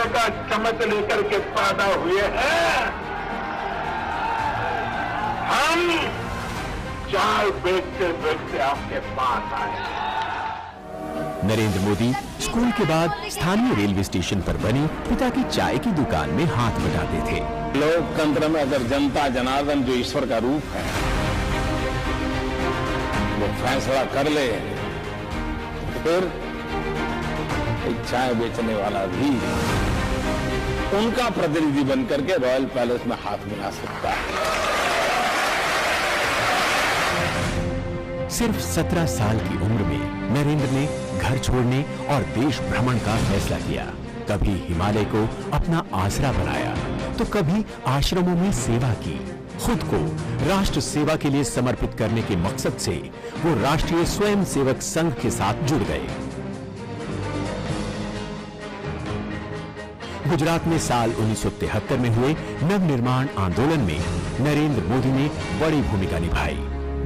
का चमच लेकर के पैदा हुए हैं। हम चाय बेचते बेचते आपके पास आए। नरेंद्र मोदी स्कूल के बाद स्थानीय रेलवे स्टेशन पर बनी पिता की चाय की दुकान में हाथ बटाते थे। लोकतंत्र में अगर जनता जनार्दन जो ईश्वर का रूप है वो फैसला कर ले तो फिर एक चाय बेचने वाला भी उनका प्रतिनिधि बनकर के रॉयल पैलेस में हाथ मिला सकता है। सिर्फ 17 साल की उम्र में नरेंद्र ने घर छोड़ने और देश भ्रमण का फैसला किया। कभी हिमालय को अपना आसरा बनाया तो कभी आश्रमों में सेवा की। खुद को राष्ट्र सेवा के लिए समर्पित करने के मकसद से वो राष्ट्रीय स्वयंसेवक संघ के साथ जुड़ गए। गुजरात में साल 1973 में हुए नवनिर्माण आंदोलन में नरेंद्र मोदी ने बड़ी भूमिका निभाई,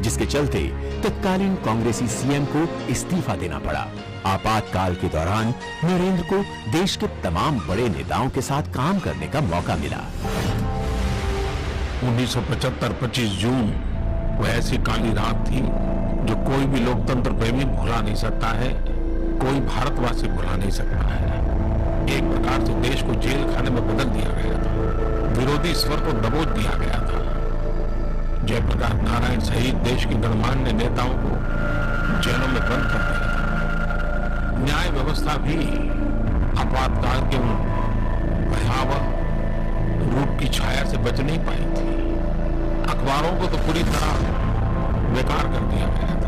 जिसके चलते तत्कालीन कांग्रेसी सीएम को इस्तीफा देना पड़ा। आपातकाल के दौरान नरेंद्र को देश के तमाम बड़े नेताओं के साथ काम करने का मौका मिला। 1975 25 जून वो ऐसी काली रात थी जो कोई भी लोकतंत्र प्रेमी भुला नहीं सकता है, कोई भारतवासी भुला नहीं सकता है। एक प्रकार से देश को जेल खाने में बदल दिया गया था, विरोधी स्वर को दबोच दिया गया था। जयप्रकाश नारायण सहित देश के गणमान्य नेताओं को जेलों में बंद कर दिया था। न्याय व्यवस्था भी आपातकाल के उन भयावह रूप की छाया से बच नहीं पाई थी। अखबारों को तो पूरी तरह बेकार कर दिया गया था।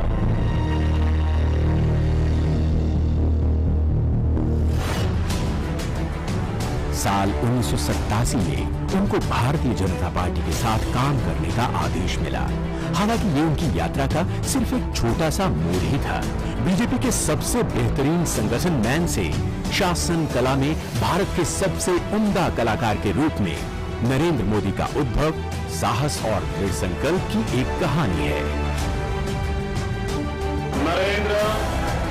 साल 1987 में उनको भारतीय जनता पार्टी के साथ काम करने का आदेश मिला। हालांकि ये उनकी यात्रा का सिर्फ एक छोटा सा मोड़ ही था। बीजेपी के सबसे बेहतरीन संगठन मैन से शासन कला में भारत के सबसे उम्दा कलाकार के रूप में नरेंद्र मोदी का उद्भव साहस और दृढ़ संकल्प की एक कहानी है। नरेंद्र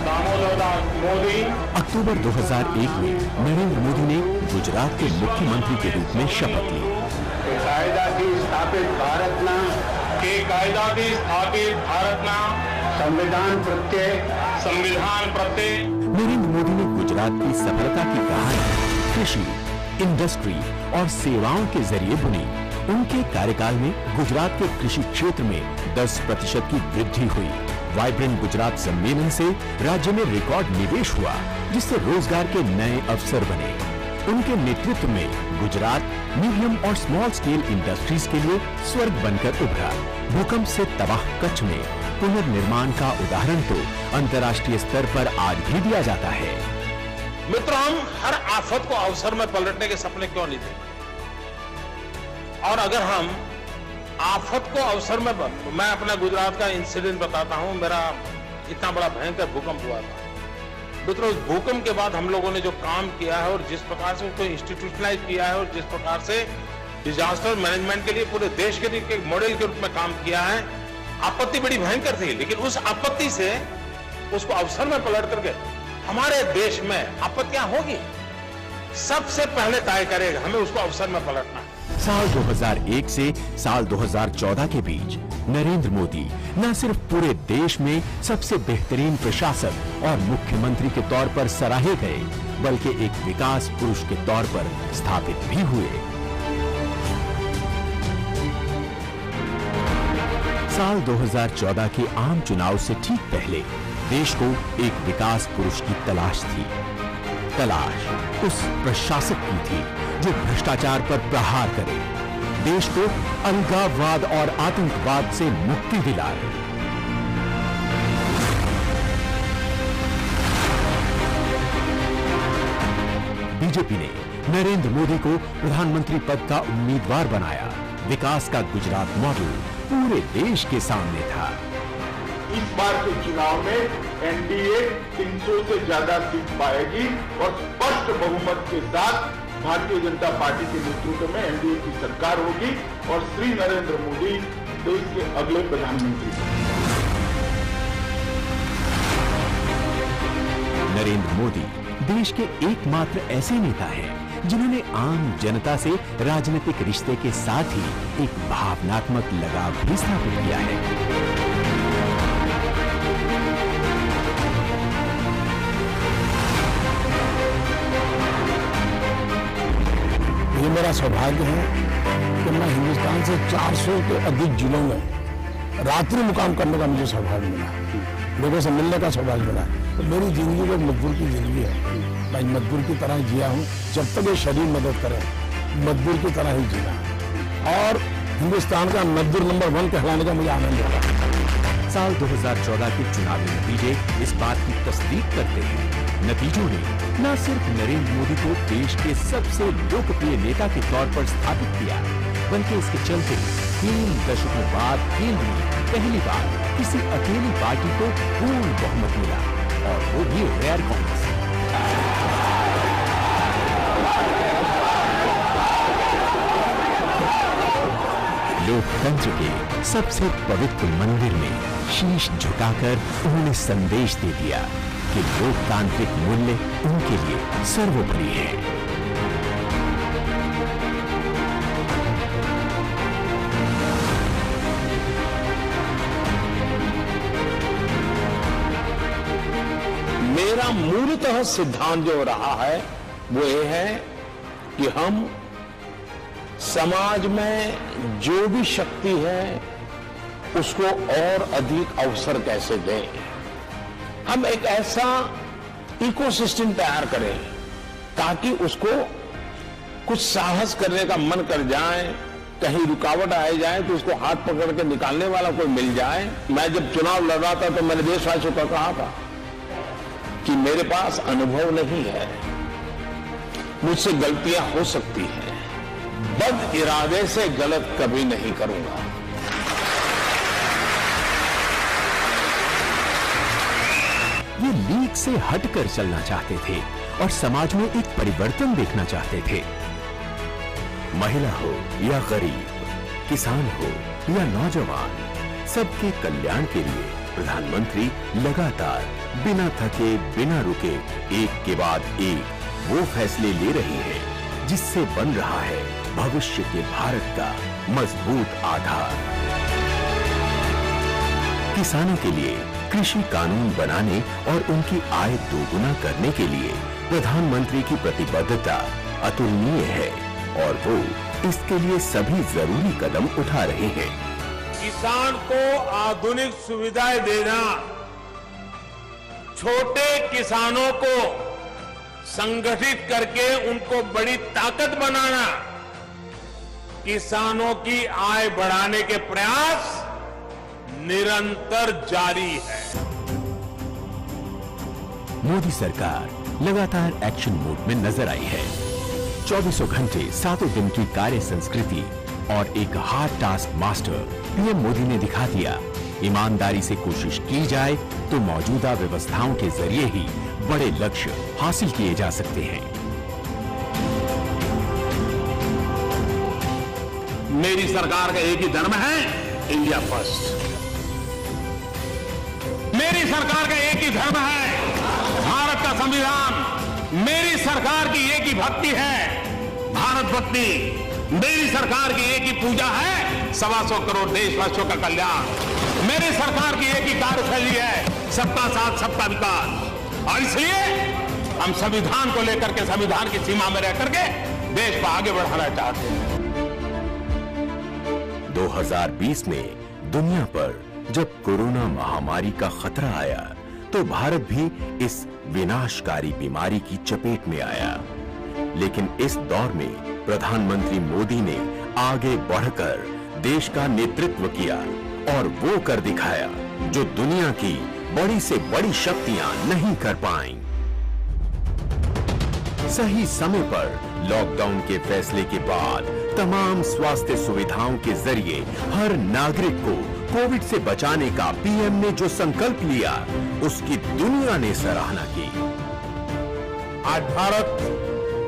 दामोदरदास मोदी। अक्टूबर 2001 में नरेंद्र मोदी ने गुजरात के मुख्यमंत्री के रूप में शपथ ली। कायदाથી સ્થાપિત ભારતના संविधान प्रत्यय नरेंद्र मोदी ने गुजरात की सफलता की कहानी कृषि, इंडस्ट्री और सेवाओं के जरिए बुनी। उनके कार्यकाल में गुजरात के कृषि क्षेत्र में 10% की वृद्धि हुई। वाइब्रेंट गुजरात सम्मेलन से राज्य में रिकॉर्ड निवेश हुआ, जिससे रोजगार के नए अवसर बने। उनके नेतृत्व में गुजरात मीडियम और स्मॉल स्केल इंडस्ट्रीज के लिए स्वर्ग बनकर उभरा। भूकंप से तबाह कच्छ में पुनर्निर्माण का उदाहरण तो अंतर्राष्ट्रीय स्तर पर आज भी दिया जाता है। मित्रों, हम हर आफत को अवसर में पलटने के सपने क्यों नहीं देखते? और अगर हम आफत को अवसर में मैं अपना गुजरात का इंसिडेंट बताता हूं। मेरा इतना बड़ा भयंकर भूकंप हुआ था। मित्रों, उस भूकंप के बाद हम लोगों ने जो काम किया है और जिस प्रकार से उसको इंस्टीट्यूशनलाइज किया है और जिस प्रकार से डिजास्टर मैनेजमेंट के लिए पूरे देश के लिए एक मॉडल के रूप में काम किया है। आपत्ति बड़ी भयंकर थी, लेकिन उस आपत्ति से उसको अवसर में पलट करके हमारे देश में आपत्तियां होगी, सबसे पहले तय करेगा हमें उसको अवसर में पलटना है। साल 2001 से साल 2014 के बीच नरेंद्र मोदी न सिर्फ पूरे देश में सबसे बेहतरीन प्रशासक और मुख्यमंत्री के तौर पर सराहे गए, बल्कि एक विकास पुरुष के तौर पर स्थापित भी हुए। साल 2014 के आम चुनाव से ठीक पहले देश को एक विकास पुरुष की तलाश थी। तलाश उस प्रशासक की थी जो भ्रष्टाचार पर प्रहार करे, देश को अलगाववाद और आतंकवाद से मुक्ति दिलाए। बीजेपी ने नरेंद्र मोदी को प्रधानमंत्री पद का उम्मीदवार बनाया। विकास का गुजरात मॉडल पूरे देश के सामने था। इस बार के चुनाव में एनडीए 300 से ज्यादा सीट पाएगी और स्पष्ट बहुमत के साथ भारतीय जनता पार्टी के नेतृत्व में एनडीए की सरकार होगी और श्री नरेंद्र मोदी देश के अगले प्रधानमंत्री होंगे। नरेंद्र मोदी देश के एकमात्र ऐसे नेता हैं जिन्होंने आम जनता से राजनीतिक रिश्ते के साथ ही एक भावनात्मक लगाव भी स्थापित किया है। ये मेरा सौभाग्य है कि मैं हिंदुस्तान से 400 के अधिक जिलों में रात्रि मुकाम करने का मुझे सौभाग्य मिला, लोगों से मिलने का सौभाग्य मिला। तो मेरी जिंदगी तो मजदूर की जिंदगी है, मैं मजदूर की तरह जिया हूँ। जब तक ये शरीर मदद करे मजदूर की तरह ही जीना, और हिंदुस्तान का मजदूर नंबर 1 कहलाने का मुझे आनंद होगा। साल 2014 के चुनावी नतीजे इस बात की तस्दीक करते हैं। नतीजों ने न सिर्फ नरेंद्र मोदी को देश के सबसे लोकप्रिय नेता के तौर पर स्थापित किया, बल्कि इसके चलते 3 दशकों बाद केंद्र में पहली बार किसी अकेली पार्टी को पूर्ण बहुमत मिला, और वो भी गैर कांग्रेस। लोकतंत्र के सबसे पवित्र मंदिर में शीश झुकाकर उन्होंने संदेश दे दिया कि लोकतांत्रिक मूल्य उनके लिए सर्वोपरि है। मेरा मूलतः सिद्धांत जो रहा है वो ये है कि हम समाज में जो भी शक्ति है उसको और अधिक अवसर कैसे दें। हम एक ऐसा इकोसिस्टम तैयार करें ताकि उसको कुछ साहस करने का मन कर जाए, कहीं रुकावट आ जाए तो उसको हाथ पकड़ के निकालने वाला कोई मिल जाए। मैं जब चुनाव लड़ रहा था तो मैंने देशवासियों को कहा था कि मेरे पास अनुभव नहीं है, मुझसे गलतियां हो सकती हैं, बद इरादे से गलत कभी नहीं करूंगा। ये लीग से हटकर चलना चाहते थे और समाज में एक परिवर्तन देखना चाहते थे। महिला हो या गरीब, किसान हो या नौजवान, सबके कल्याण के लिए प्रधानमंत्री लगातार बिना थके बिना रुके एक के बाद एक वो फैसले ले रही है जिससे बन रहा है भविष्य के भारत का मजबूत आधार। किसानों के लिए कृषि कानून बनाने और उनकी आय दोगुना करने के लिए प्रधानमंत्री की प्रतिबद्धता अतुलनीय है और वो इसके लिए सभी जरूरी कदम उठा रहे हैं। किसान को आधुनिक सुविधाएं देना, छोटे किसानों को संगठित करके उनको बड़ी ताकत बनाना, किसानों की आय बढ़ाने के प्रयास निरंतर जारी है। मोदी सरकार लगातार एक्शन मोड में नजर आई है। 24 घंटे 7 दिन की कार्य संस्कृति और एक hard task master PM Modi ने दिखा दिया। ईमानदारी से कोशिश की जाए तो मौजूदा व्यवस्थाओं के जरिए ही बड़े लक्ष्य हासिल किए जा सकते हैं। मेरी सरकार का एक ही धर्म है, इंडिया फर्स्ट। मेरी सरकार का एक ही धर्म है, भारत का संविधान। मेरी सरकार की एक ही भक्ति है, भारत भक्ति। मेरी सरकार की एक ही पूजा है, 125 करोड़ देशवासियों का कल्याण। मेरी सरकार की एक ही कार्यशैली है, सबका साथ सबका विकास। और इसलिए हम संविधान को लेकर के, संविधान की सीमा में रह करके देश को आगे बढ़ाना चाहते हैं। 2020 में दुनिया पर जब कोरोना महामारी का खतरा आया तो भारत भी इस विनाशकारी बीमारी की चपेट में आया। लेकिन इस दौर में प्रधानमंत्री मोदी ने आगे बढ़कर देश का नेतृत्व किया और वो कर दिखाया जो दुनिया की बड़ी से बड़ी शक्तियां नहीं कर पाईं। सही समय पर लॉकडाउन के फैसले के बाद तमाम स्वास्थ्य सुविधाओं के जरिए हर नागरिक को कोविड से बचाने का पीएम ने जो संकल्प लिया, उसकी दुनिया ने सराहना की। आज भारत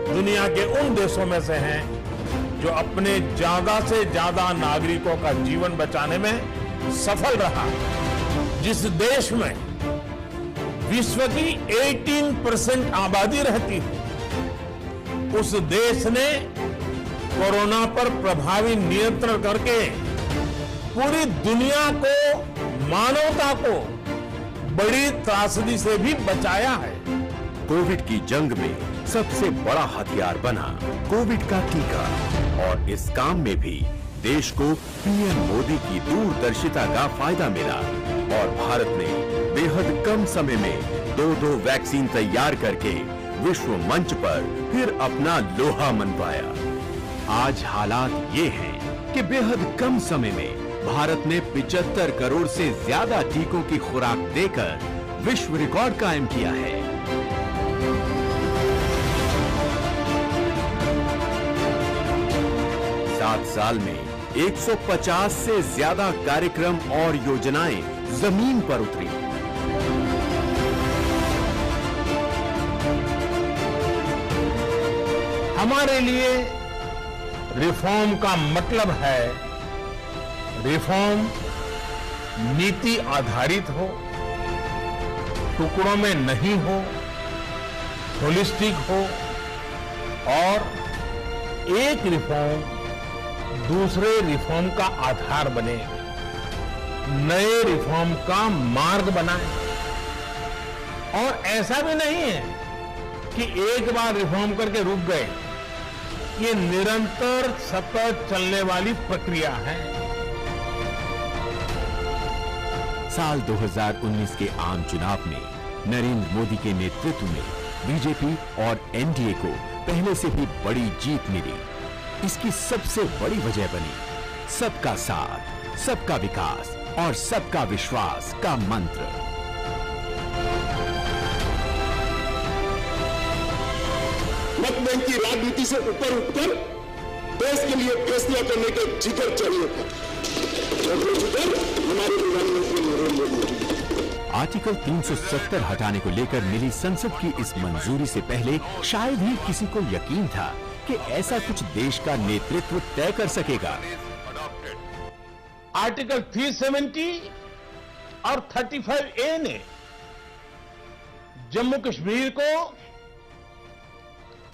दुनिया के उन देशों में से है जो अपने ज्यादा से ज्यादा नागरिकों का जीवन बचाने में सफल रहा। जिस देश में विश्व की 18% आबादी रहती है, उस देश ने कोरोना पर प्रभावी नियंत्रण करके पूरी दुनिया को, मानवता को बड़ी त्रासदी से भी बचाया है। कोविड की जंग में सबसे बड़ा हथियार बना कोविड का टीका, और इस काम में भी देश को पीएम मोदी की दूरदर्शिता का फायदा मिला और भारत ने बेहद कम समय में 2 वैक्सीन तैयार करके विश्व मंच पर फिर अपना लोहा मनवाया। आज हालात ये हैं कि बेहद कम समय में भारत ने 75 करोड़ से ज्यादा टीकों की खुराक देकर विश्व रिकॉर्ड कायम किया है। सात साल में 150 से ज्यादा कार्यक्रम और योजनाएं जमीन पर उतरी। हमारे लिए रिफॉर्म का मतलब है रिफॉर्म नीति आधारित हो, टुकड़ों में नहीं हो, होलिस्टिक हो और एक रिफॉर्म दूसरे रिफॉर्म का आधार बने, नए रिफॉर्म का मार्ग बनाए। और ऐसा भी नहीं है कि एक बार रिफॉर्म करके रुक गए, ये निरंतर सतत चलने वाली प्रक्रिया है। साल 2019 के आम चुनाव में नरेंद्र मोदी के नेतृत्व में बीजेपी और एनडीए को पहले से भी बड़ी जीत मिली। इसकी सबसे बड़ी वजह बनी सबका साथ, सबका विकास और सबका विश्वास का मंत्र। मत बैंक की राजनीति से ऊपर उठकर देश के लिए फैसला करने का जिगर चाहिए था, और वो जिगर हमारे प्रधानमंत्री नरेंद्र मोदी। आर्टिकल 370 हटाने को लेकर मिली संसद की इस मंजूरी से पहले शायद ही किसी को यकीन था कि ऐसा कुछ देश का नेतृत्व तय कर सकेगा। आर्टिकल 370 और 35A ने जम्मू कश्मीर को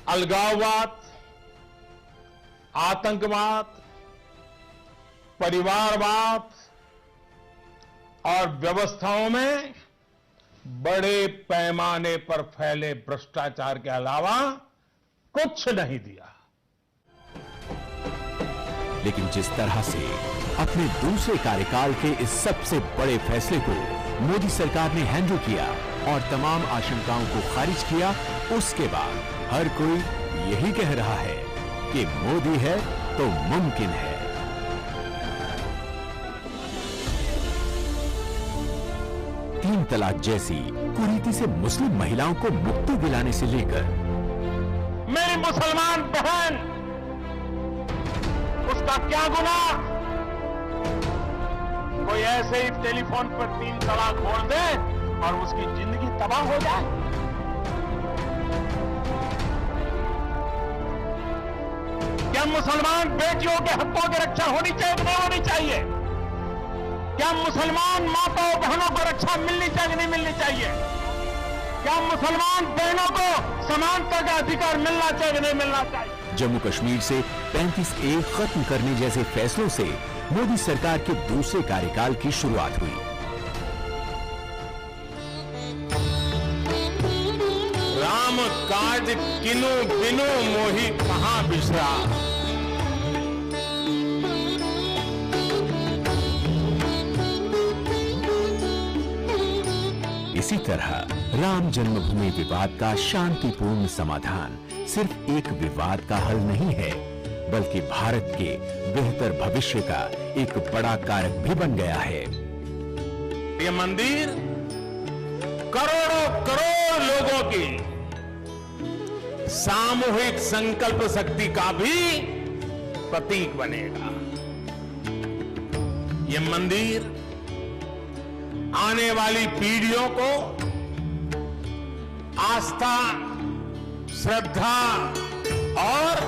अलगाववाद, आतंकवाद, परिवारवाद और व्यवस्थाओं में बड़े पैमाने पर फैले भ्रष्टाचार के अलावा कुछ नहीं दिया। लेकिन जिस तरह से अपने दूसरे कार्यकाल के इस सबसे बड़े फैसले को मोदी सरकार ने हैंडल किया और तमाम आशंकाओं को खारिज किया, उसके बाद हर कोई यही कह रहा है कि मोदी है तो मुमकिन है। तीन तलाक जैसी कुरीति से मुस्लिम महिलाओं को मुक्ति दिलाने से लेकर मेरी मुसलमान बहन, उसका क्या गुनाह? कोई ऐसे ही टेलीफोन पर 3 तलाक बोल दे और उसकी जिंदगी तबाह हो जाए। क्या मुसलमान बेटियों के हकों की रक्षा होनी चाहिए कि नहीं होनी चाहिए? क्या मुसलमान माताओं बहनों को रक्षा मिलनी चाहिए कि नहीं मिलनी चाहिए? क्या मुसलमान बहनों को समानता का अधिकार मिलना चाहिए कि नहीं मिलना चाहिए? जम्मू कश्मीर से 35A खत्म करने जैसे फैसलों से मोदी सरकार के दूसरे कार्यकाल की शुरुआत हुई। राम काज किनु बिनु मोहि कहां बिसरा। इसी तरह राम जन्मभूमि विवाद का शांतिपूर्ण समाधान सिर्फ एक विवाद का हल नहीं है, बल्कि भारत के बेहतर भविष्य का एक बड़ा कारक भी बन गया है। ये मंदिर करोड़ों करोड़ लोगों की सामूहिक संकल्प शक्ति का भी प्रतीक बनेगा। ये मंदिर आने वाली पीढ़ियों को आस्था, श्रद्धा और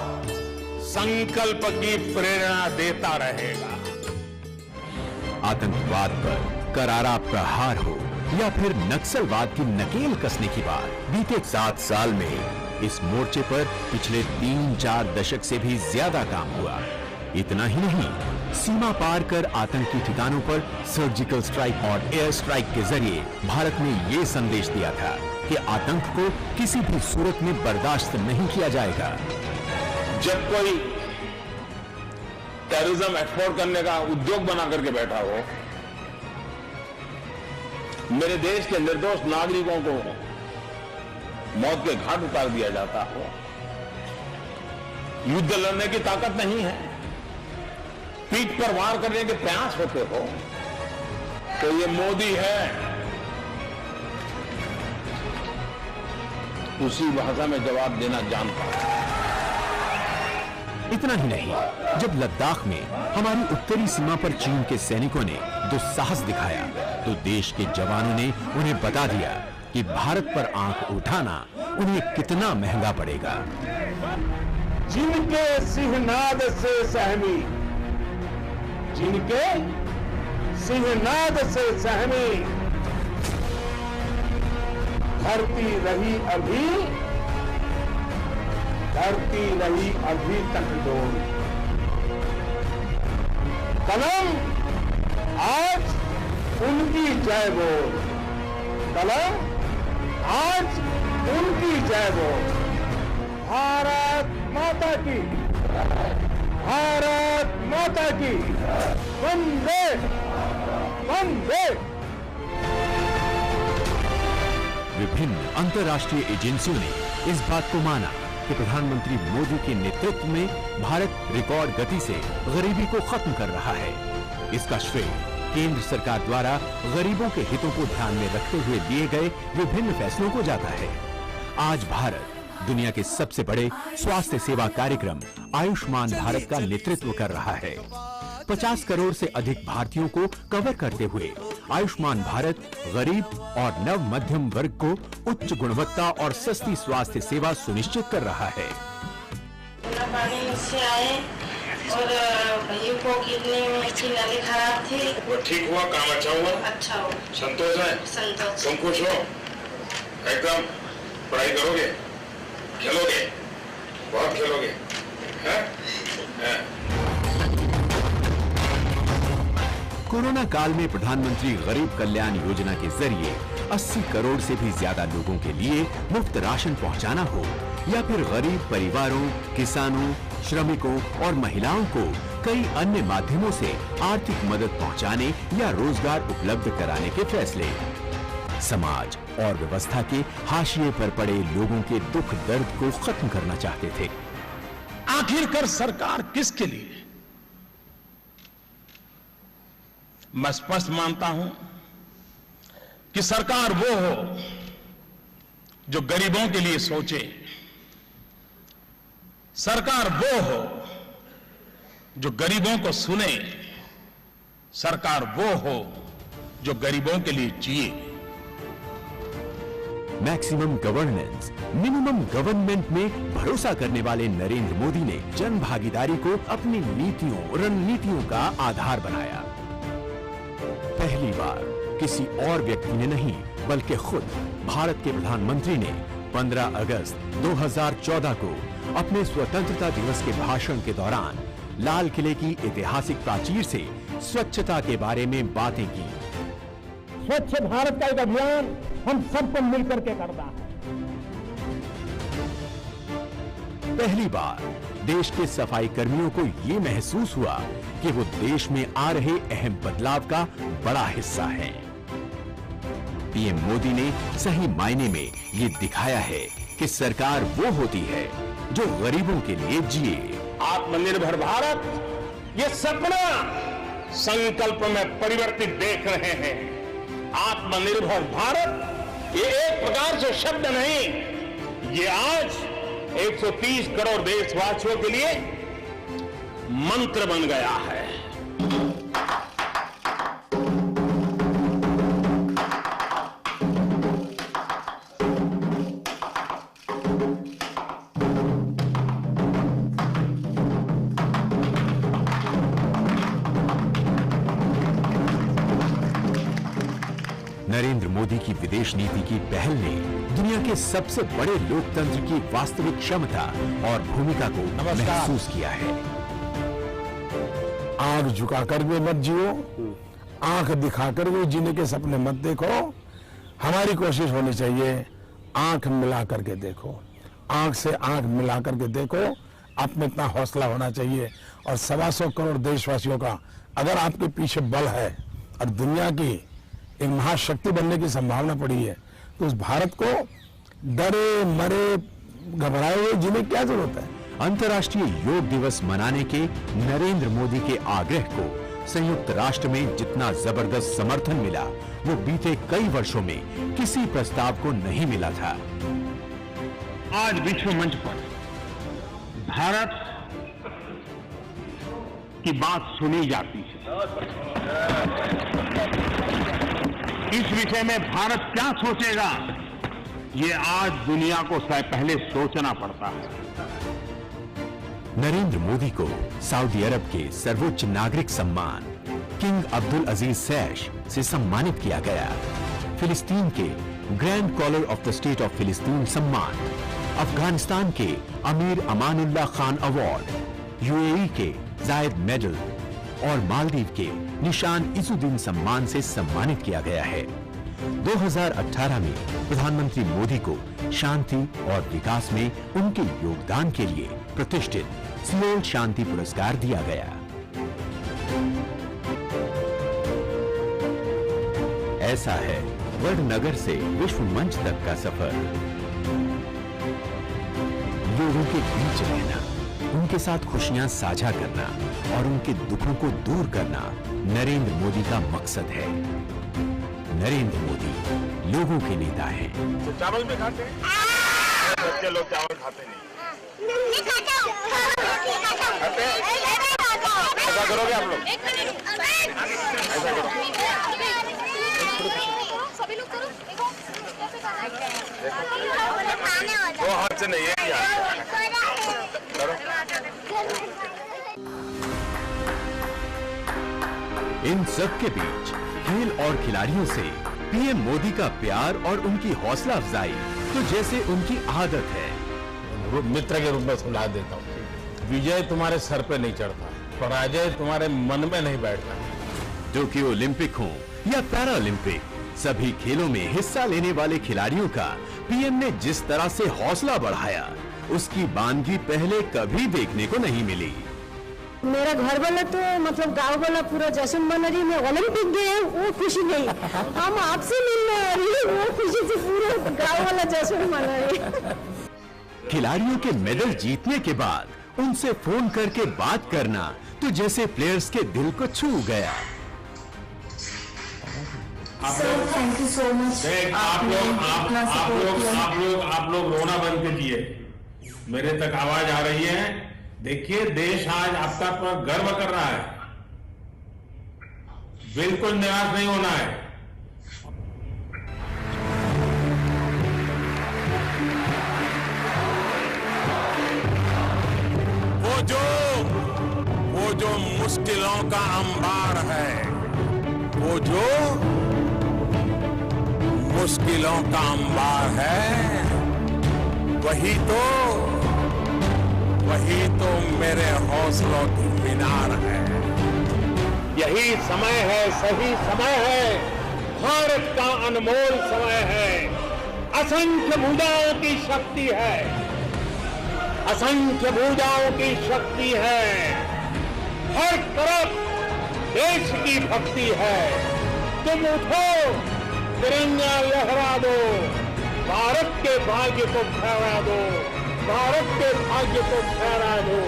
संकल्प की प्रेरणा देता रहेगा। आतंकवाद पर करारा प्रहार हो या फिर नक्सलवाद की नकेल कसने की बात, बीते 7 साल में इस मोर्चे पर पिछले 3-4 दशक से भी ज्यादा काम हुआ। इतना ही नहीं, सीमा पार कर आतंकी ठिकानों पर सर्जिकल स्ट्राइक और एयर स्ट्राइक के जरिए भारत ने यह संदेश दिया था कि आतंक को किसी भी सूरत में बर्दाश्त नहीं किया जाएगा। जब कोई टेररिज्म एक्सपोर्ट करने का उद्योग बना करके बैठा हो, मेरे देश के निर्दोष नागरिकों को मौत के घाट उतार दिया जाता हो, युद्ध लड़ने की ताकत नहीं है, पीठ पर वार करने के प्रयास होते हो, तो ये मोदी है, उसी भाषा में जवाब देना जानता है। इतना ही नहीं, जब लद्दाख में हमारी उत्तरी सीमा पर चीन के सैनिकों ने दुस्साहस दिखाया, तो देश के जवानों ने उन्हें बता दिया कि भारत पर आंख उठाना उन्हें कितना महंगा पड़ेगा। जिनके सिंहनाद से सहमी, जिनके सिंहनाद से सहमी, धरती रही अभी, धरती रही अभी तक डोल। कलम आज उनकी जय बोल, कलम आज उनकी जय बोल। भारत माता की, भारत माता की, वंदे वंदे। विभिन्न अंतर्राष्ट्रीय एजेंसियों ने इस बात को माना कि प्रधानमंत्री मोदी के नेतृत्व में भारत रिकॉर्ड गति से गरीबी को खत्म कर रहा है। इसका श्रेय केंद्र सरकार द्वारा गरीबों के हितों को ध्यान में रखते हुए लिए गए विभिन्न फैसलों को जाता है। आज भारत दुनिया के सबसे बड़े स्वास्थ्य सेवा कार्यक्रम आयुष्मान भारत का नेतृत्व कर रहा है। 50 करोड़ से अधिक भारतीयों को कवर करते हुए आयुष्मान भारत गरीब और नव मध्यम वर्ग को उच्च गुणवत्ता और सस्ती स्वास्थ्य सेवा सुनिश्चित कर रहा है। पानी से आए और भाइयों को किडनी में अच्छी नाली खराब थी, वो ठीक हुआ, काम अच्छा हुआ, अच्छा हो, संतोष है, संतोष। तुम खुश हो, एकदम पढ़ाई करोगे, खेलोगे, बहुत खेलोगे, हैं? कोरोना काल में प्रधानमंत्री गरीब कल्याण योजना के जरिए 80 करोड़ से भी ज्यादा लोगों के लिए मुफ्त राशन पहुंचाना हो, या फिर गरीब परिवारों, किसानों, श्रमिकों और महिलाओं को कई अन्य माध्यमों से आर्थिक मदद पहुंचाने या रोजगार उपलब्ध कराने के फैसले समाज और व्यवस्था के हाशिए पर पड़े लोगों के दुख दर्द को खत्म करना चाहते थे। आखिरकार सरकार किसके लिए? मैं स्पष्ट मानता हूं कि सरकार वो हो जो गरीबों के लिए सोचे, सरकार वो हो जो गरीबों को सुने, सरकार वो हो जो गरीबों के लिए जिए। मैक्सिमम गवर्नेंस, मिनिमम गवर्नमेंट में भरोसा करने वाले नरेंद्र मोदी ने जन भागीदारी को अपनी नीतियों, रणनीतियों का आधार बनाया। पहली बार किसी और व्यक्ति ने नहीं, बल्कि खुद भारत के प्रधानमंत्री ने 15 अगस्त 2014 को अपने स्वतंत्रता दिवस के भाषण के दौरान लाल किले की ऐतिहासिक प्राचीर से स्वच्छता के बारे में बातें की। स्वच्छ भारत का एक अभियान हम सबको मिलकर के करना है। पहली बार देश के सफाई कर्मियों को ये महसूस हुआ कि वो देश में आ रहे अहम बदलाव का बड़ा हिस्सा हैं। पीएम मोदी ने सही मायने में ये दिखाया है कि सरकार वो होती है जो गरीबों के लिए जिए। आत्मनिर्भर भारत, ये सपना संकल्प में परिवर्तित देख रहे हैं। आत्मनिर्भर भारत ये एक प्रकार से शब्द नहीं, ये आज 130 करोड़ देशवासियों के लिए मंत्र बन गया है। नरेंद्र मोदी की विदेश नीति की पहल ने दुनिया के सबसे बड़े लोकतंत्र की वास्तविक क्षमता और भूमिका को महसूस किया है। आंख झुकाकर भी मत जियो, आंख दिखाकर भी जीने के सपने मत देखो। हमारी कोशिश होनी चाहिए आंख मिला करके देखो, आंख से आंख मिला करके देखो। आप में इतना हौसला होना चाहिए और 125 करोड़ देशवासियों का अगर आपके पीछे बल है और दुनिया की एक महाशक्ति बनने की संभावना पड़ी है, तो उस भारत को डरे मरे घबराए हुए जीने की क्या जरूरत है। अंतर्राष्ट्रीय योग दिवस मनाने के नरेंद्र मोदी के आग्रह को संयुक्त राष्ट्र में जितना जबरदस्त समर्थन मिला, वो बीते कई वर्षों में किसी प्रस्ताव को नहीं मिला था। आज विश्व मंच पर भारत की बात सुनी जाती है। इस विषय में भारत क्या सोचेगा, ये आज दुनिया को पहले सोचना पड़ता है। नरेंद्र मोदी को सऊदी अरब के सर्वोच्च नागरिक सम्मान किंग अब्दुल अजीज सैश से सम्मानित किया गया। फिलिस्तीन के grand collar of the state of फिलिस्तीन सम्मान, अफगानिस्तान के अमीर अमानुल्लाह खान अवार्ड, यूएई के जायद मेडल और मालदीव के निशान इजुद्दीन सम्मान से सम्मानित किया गया है। 2018 में प्रधानमंत्री मोदी को शांति और विकास में उनके योगदान के लिए प्रतिष्ठित सियोल शांति पुरस्कार दिया गया। ऐसा है वडनगर से विश्व मंच तक का सफर। लोगों के बीच रहना, उनके साथ खुशियां साझा करना और उनके दुखों को दूर करना नरेंद्र मोदी का मकसद है। नरेंद्र मोदी लोगों के नेता हैं। तो चावल भी खाते हैं? बच्चे लोग चावल खाते नहीं। खाते हैं? ऐसा करोगे आप लोग? ऐसा करो। सभी लोग करो। दो हाथ से नहीं है यार। करो। इन सब के बीच खेल और खिलाड़ियों से पीएम मोदी का प्यार और उनकी हौसला अफजाई तो जैसे उनकी आदत है। मित्र के रूप में सुना देता हूँ, विजय तुम्हारे सर पे नहीं चढ़ता, पराजय तुम्हारे मन में नहीं बैठता। जो कि ओलंपिक हो या पैरालंपिक, सभी खेलों में हिस्सा लेने वाले खिलाड़ियों का पीएम ने जिस तरह से हौसला बढ़ाया, उसकी बानगी पहले कभी देखने को नहीं मिली। मेरा घर वाला तो मतलब गांव वाला पूरा जश्न मना रही, मैं ओलंपिक गए वो खुशी नहीं, हम आपसे मिलने आ रही है वो खुशी से पूरा गांव वाला जश्न मना रही। खिलाड़ियों के मेडल जीतने के बाद उनसे फोन करके बात करना तो जैसे प्लेयर्स के दिल को छू गया। Thank you so much. आप लोग रोना बंद कीजिए, मेरे तक आवाज आ रही है। देखिए, देश आज आपका पर गर्व कर रहा है, बिल्कुल निराश नहीं होना है। वो जो मुश्किलों का अंबार है, वो जो मुश्किलों का अंबार है, वही तो मेरे हौसलों की मीनार है। यही समय है, सही समय है, भारत का अनमोल समय है। असंख्य भुजाओं की शक्ति है, असंख्य भुजाओं की शक्ति है, हर तरफ देश की भक्ति है। तुम उठो, तिरंगा लहरा दो, भारत के भाग्य को फहरा दो, भारत के भाग्य को फहरा दो।